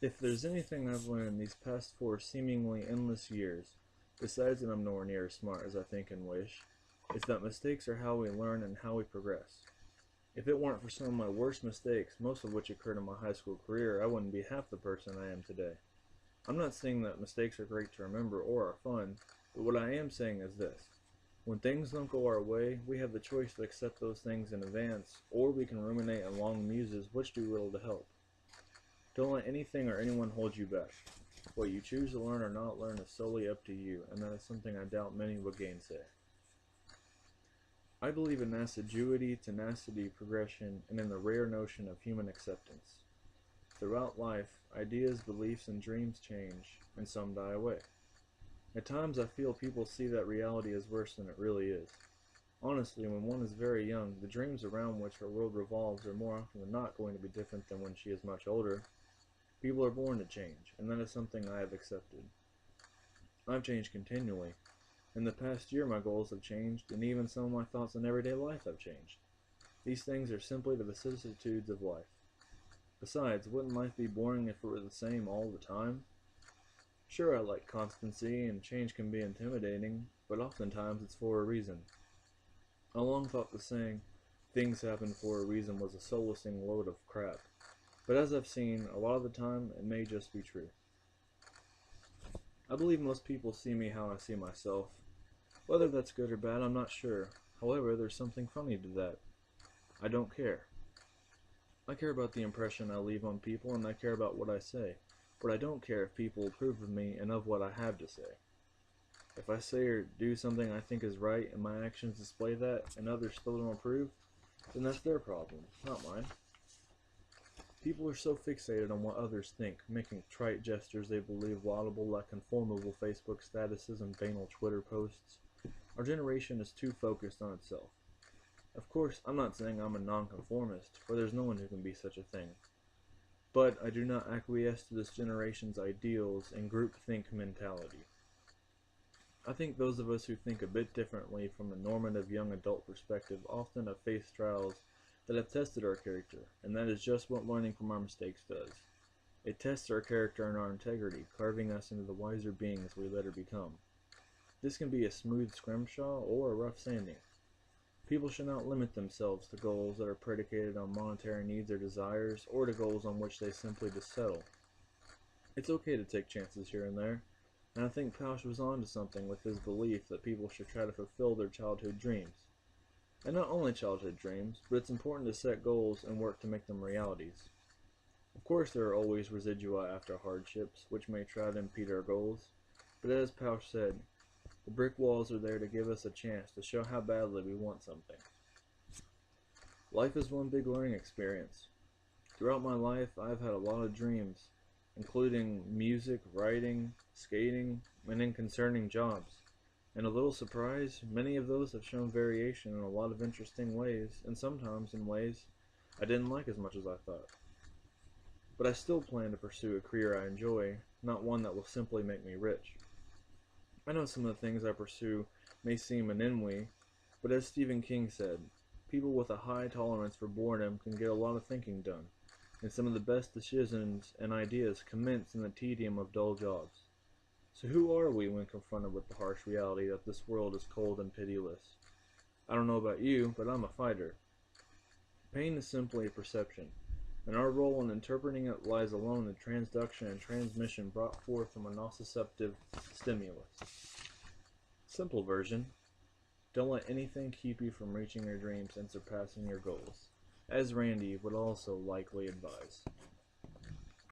If there's anything I've learned in these past 4 seemingly endless years, besides that I'm nowhere near as smart as I think and wish, it's that mistakes are how we learn and how we progress. If it weren't for some of my worst mistakes, most of which occurred in my high school career, I wouldn't be half the person I am today. I'm not saying that mistakes are great to remember or are fun, but what I am saying is this. When things don't go our way, we have the choice to accept those things in advance, or we can ruminate in long muses which do little to help. Don't let anything or anyone hold you back. What you choose to learn or not learn is solely up to you, and that is something I doubt many would gainsay. I believe in assiduity, tenacity, progression, and in the rare notion of human acceptance. Throughout life, ideas, beliefs, and dreams change, and some die away. At times I feel people see that reality as worse than it really is. Honestly, when one is very young, the dreams around which her world revolves are more often than not going to be different than when she is much older. People are born to change, and that is something I have accepted. I've changed continually. In the past year my goals have changed, and even some of my thoughts on everyday life have changed. These things are simply the vicissitudes of life. Besides, wouldn't life be boring if it were the same all the time? Sure, I like constancy, and change can be intimidating, but oftentimes it's for a reason. I long thought the saying, "things happen for a reason," was a solacing load of crap. But as I've seen, a lot of the time, it may just be true. I believe most people see me how I see myself. Whether that's good or bad, I'm not sure. However, there's something funny to that. I don't care. I care about the impression I leave on people, and I care about what I say. But I don't care if people approve of me and of what I have to say. If I say or do something I think is right, and my actions display that, and others still don't approve, then that's their problem, not mine. People are so fixated on what others think, making trite gestures they believe laudable like conformable Facebook statuses and banal Twitter posts. Our generation is too focused on itself. Of course, I'm not saying I'm a nonconformist, for there's no one who can be such a thing. But I do not acquiesce to this generation's ideals and groupthink mentality. I think those of us who think a bit differently from a normative young adult perspective often have faced trials that have tested our character, and that is just what learning from our mistakes does. It tests our character and our integrity, carving us into the wiser beings we later become. This can be a smooth scrimshaw or a rough sanding. People should not limit themselves to goals that are predicated on monetary needs or desires, or to goals on which they simply just settle. It's okay to take chances here and there, and I think Pausch was onto something with his belief that people should try to fulfill their childhood dreams. And not only childhood dreams, but it's important to set goals and work to make them realities. Of course there are always residua after hardships, which may try to impede our goals, but as Pausch said, the brick walls are there to give us a chance to show how badly we want something. Life is one big learning experience. Throughout my life, I've had a lot of dreams, including music, writing, skating, and in concerning jobs. And a little surprise, many of those have shown variation in a lot of interesting ways, and sometimes in ways I didn't like as much as I thought. But I still plan to pursue a career I enjoy, not one that will simply make me rich. I know some of the things I pursue may seem an ennui, but as Stephen King said, people with a high tolerance for boredom can get a lot of thinking done, and some of the best decisions and ideas commence in the tedium of dull jobs. So who are we when confronted with the harsh reality that this world is cold and pitiless? I don't know about you, but I'm a fighter. Pain is simply a perception, and our role in interpreting it lies alone in the transduction and transmission brought forth from a nociceptive stimulus. Simple version: don't let anything keep you from reaching your dreams and surpassing your goals, as Randy would also likely advise.